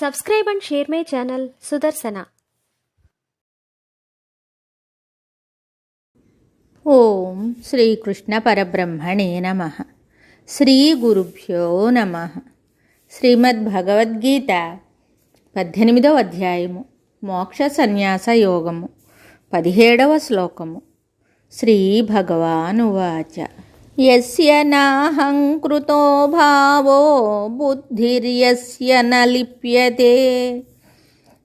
Subscribe and share my channel Sudarsana. ఓం శ్రీకృష్ణ పరబ్రహ్మణే నమః. శ్రీ గురుభ్యో నమః. శ్రీమద్భగవద్గీత 18వ అధ్యాయము మోక్ష సన్యాస యోగము 17వ శ్లోకము. శ్రీ భగవానువాచ యస్య నాహంకృతో భావో బుద్ధిర్యస్య న లిప్యతే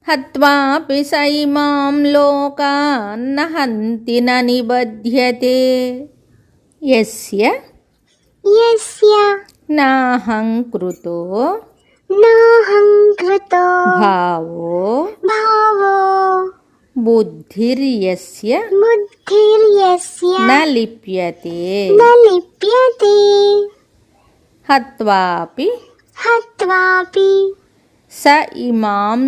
హత్వాపి స ఇమాం లోకాన్ న హంతి న నిబధ్యతే. యస్య నాహంకృతో భావో బుద్ధిర్యస్య న లిప్యతే హత్వాపి స ఇమాం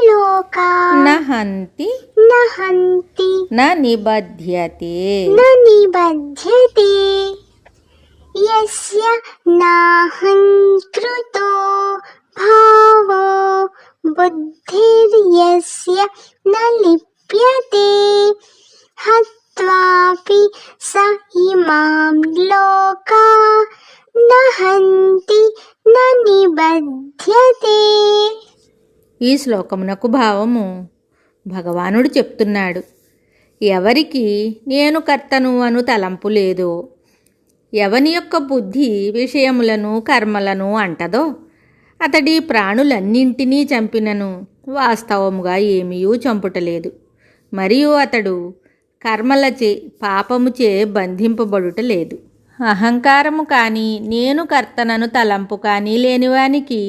లోకా న హంతి న నిబధ్యతే. యస్య నాహంకృతో భావో బుద్ధిర్యస్య న లిప్యతే హత్వాపి స ఇమాం లోకా న హంతి న నిబధ్యతే. ఈ శ్లోకమునకు భావము భగవానుడు చెప్తున్నాడు. ఎవరికి నేను కర్తను అను తలంపు లేదో, ఎవని యొక్క బుద్ధి విషయములను కర్మలను అంటదో, అతడి ప్రాణులన్నింటినీ చంపినను వాస్తవముగా ఏమీయూ చంపుటలేదు. మరియు అతడు కర్మలచే పాపముచే బంధింపబడుట లేదు. అహంకారము కానీ నేను కర్తనను తలంపు కానీ లేనివానికి,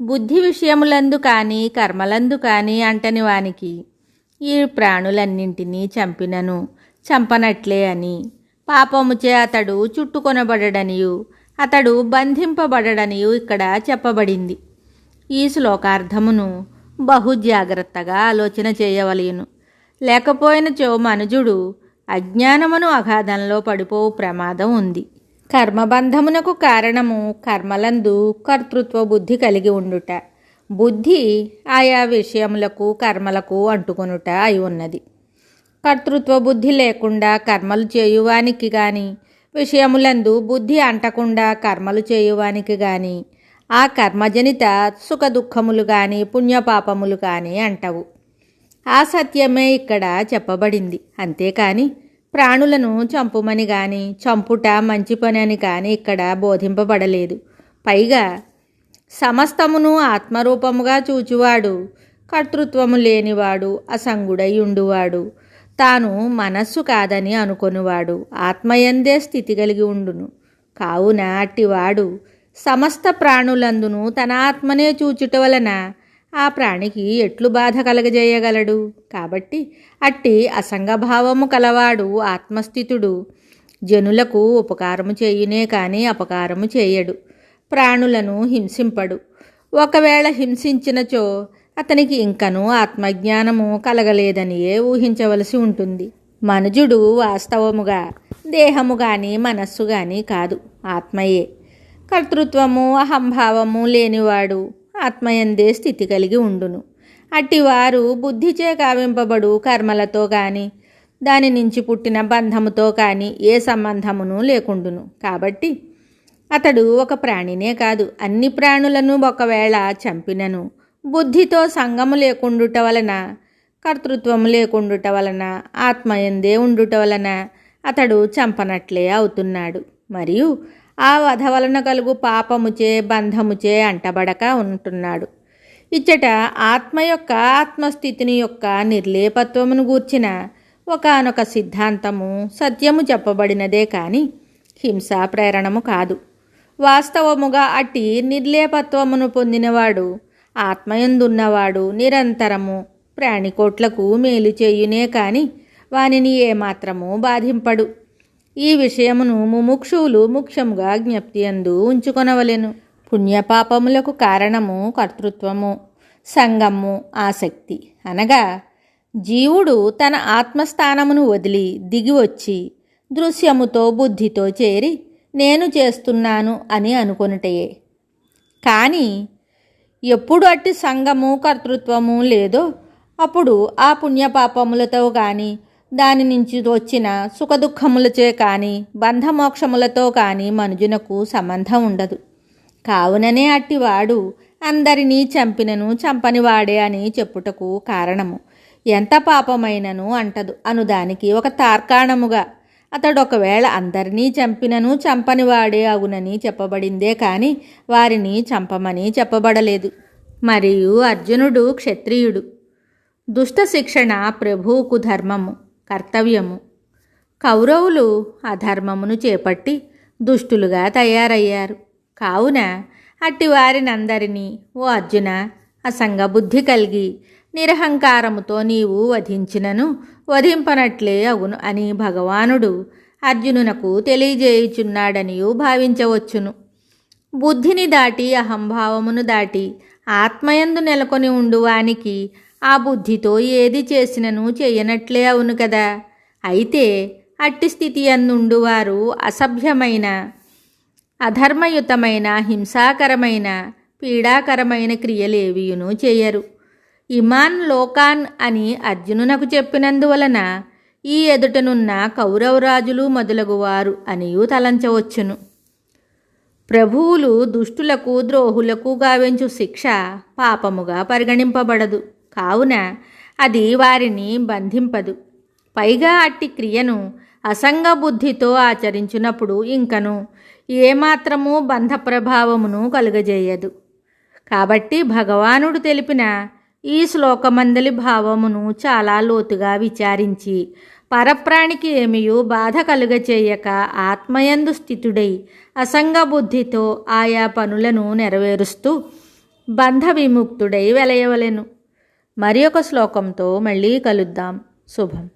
బుద్ధి విషయములందు కానీ కర్మలందు కానీ అంటని వానికి ఈ ప్రాణులన్నింటినీ చంపినను చంపనట్లే అని, పాపముచే అతడు చుట్టుకొనబడడనియు అతడు బంధింపబడడనియు ఇక్కడ చెప్పబడింది. ఈ శ్లోకార్థమును బహు జాగ్రత్తగా ఆలోచన చేయవలయును. లేకపోయినచో మనుజుడు అజ్ఞానమును అగాధంలో పడిపోవు ప్రమాదం ఉంది. కర్మబంధమునకు కారణము కర్మలందు కర్తృత్వ బుద్ధి కలిగి ఉండుట, బుద్ధి ఆయా విషయములకు కర్మలకు అంటుకొనుట అయి ఉన్నది. కర్తృత్వ బుద్ధి లేకుండా కర్మలు చేయువానికి గాని, విషయములందు బుద్ధి అంటకుండా కర్మలు చేయువానికి గాని ఆ కర్మజనిత సుఖదుఖములు గాని పుణ్యపాపములు కానీ అంటవు. ఆ సత్యమే ఇక్కడ చెప్పబడింది. అంతేకాని ప్రాణులను చంపుమని గాని చంపుట మంచి పని అని కానీ ఇక్కడ బోధింపబడలేదు. పైగా సమస్తమును ఆత్మరూపముగా చూచువాడు, కర్తృత్వము లేనివాడు, అసంగుడై ఉండువాడు, తాను మనస్సు కాదని అనుకొనివాడు ఆత్మయందే స్థితి కలిగి ఉండును. కావున అట్టివాడు సమస్త ప్రాణులందును తన ఆత్మనే చూచుట వలన ఆ ప్రాణికి ఎట్లు బాధ కలగజేయగలడు? కాబట్టి అట్టి అసంగభావము కలవాడు ఆత్మస్థితుడు జనులకు ఉపకారము చేయునే కానీ అపకారము చేయడు, ప్రాణులను హింసింపడు. ఒకవేళ హింసించినచో అతనికి ఇంకనూ ఆత్మజ్ఞానము కలగలేదనియే ఊహించవలసి ఉంటుంది. మనుజుడు వాస్తవముగా దేహము కానీ మనస్సు కానీ కాదు, ఆత్మయే. కర్తృత్వము అహంభావము లేనివాడు ఆత్మయందే స్థితి కలిగి ఉండును. అట్టివారు బుద్ధిచే కావింపబడు కర్మలతో కానీ దాని నుంచి పుట్టిన బంధముతో కానీ ఏ సంబంధమును లేకుండును. కాబట్టి అతడు ఒక ప్రాణినే కాదు, అన్ని ప్రాణులను ఒకవేళ చంపినను బుద్ధితో సంగము లేకుండుట వలన, కర్తృత్వము లేకుండుట వలన, ఆత్మయందే ఉండుట వలన అతడు చంపనట్లే అవుతున్నాడు. మరియు ఆ వధ వలన కలుగు పాపముచే బంధముచే అంటబడక ఉంటున్నాడు. ఇచ్చట ఆత్మ యొక్క ఆత్మస్థితిని యొక్క నిర్లేపత్వమును గూర్చిన ఒకానొక సిద్ధాంతము సత్యము చెప్పబడినదే కానీ హింసా ప్రేరణము కాదు. వాస్తవముగా అట్టి నిర్లేపత్వమును పొందినవాడు, ఆత్మయందున్నవాడు నిరంతరము ప్రాణికోట్లకు మేలు చేయునే కాని వానిని ఏమాత్రము బాధింపడు. ఈ విషయమును ముముక్షువులు ముఖ్యముగా జ్ఞప్తియందు ఉంచుకొనవలెను. పుణ్యపాపములకు కారణము కర్తృత్వము, సంగము, ఆసక్తి. అనగా జీవుడు తన ఆత్మస్థానమును వదిలి దిగివచ్చి దృశ్యముతో బుద్ధితో చేరి నేను చేస్తున్నాను అని అనుకొనుటయే. కానీ ఎప్పుడు అట్టి సంగము కర్తృత్వము లేదో అప్పుడు ఆ పుణ్యపాపములతో కానీ దాని నుంచి వచ్చిన సుఖదుఖములచే కానీ బంధమోక్షములతో కానీ మనుజునకు సంబంధం ఉండదు. కావుననే అట్టివాడు అందరినీ చంపినను చంపనివాడే అని చెప్పుటకు కారణము ఎంత పాపమైనను అంటదు అనుదానికి ఒక తార్కాణముగా అతడు ఒకవేళ అందరినీ చంపినను చంపనివాడే అగునని చెప్పబడిందే కానీ వారిని చంపమని చెప్పబడలేదు. మరియు అర్జునుడు క్షత్రియుడు. దుష్ట శిక్షణ ప్రభువుకు ధర్మము, కర్తవ్యము. కౌరవులు అధర్మమును చేపట్టి దుష్టులుగా తయారయ్యారు. కావున అట్టి వారినందరినీ ఓ అర్జున అసంగబుద్ధి కలిగి నిరహంకారముతో నీవు వధించినను వధింపనట్లే అగును అని భగవానుడు అర్జునునకు తెలియజేయుచున్నాడనియు భావించవచ్చును. బుద్ధిని దాటి అహంభావమును దాటి ఆత్మయందు నెలకొని ఉండువానికి ఆ బుద్ధితో ఏది చేసినను చేయనట్లే అవును కదా. అయితే అట్టి స్థితి అందుండువారు అసభ్యమైన అధర్మయుతమైన హింసాకరమైన పీడాకరమైన క్రియలేవియును చేయరు. ఇమాన్ లోకాన్ అని అర్జునునకు చెప్పినందువలన ఈ ఎదుటనున్న కౌరవరాజులు మొదలగువారు అనియు తలంచవచ్చును. ప్రభువులు దుష్టులకు ద్రోహులకు గావించు శిక్ష పాపముగా పరిగణింపబడదు. కావున అది వారిని బంధింపదు. పైగా అట్టి క్రియను అసంగ బుద్ధితో ఆచరించినప్పుడు ఇంకను ఏమాత్రము బంధ ప్రభావమును కలుగజేయదు. కాబట్టి భగవానుడు తెలిపిన ఈ శ్లోకమందలి భావమును చాలా లోతుగా విచారించి పరప్రాణికి ఏమియూ బాధ కలుగచేయక ఆత్మయందు స్థితుడై అసంగ బుద్ధితో ఆయా పనులను నెరవేరుస్తూ బంధ విముక్తుడై వెలయవలెను. మరి ఒక శ్లోకంతో మళ్ళీ కలుద్దాం. శుభం.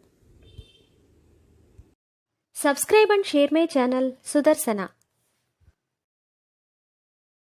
Subscribe and share my channel Sudarsana.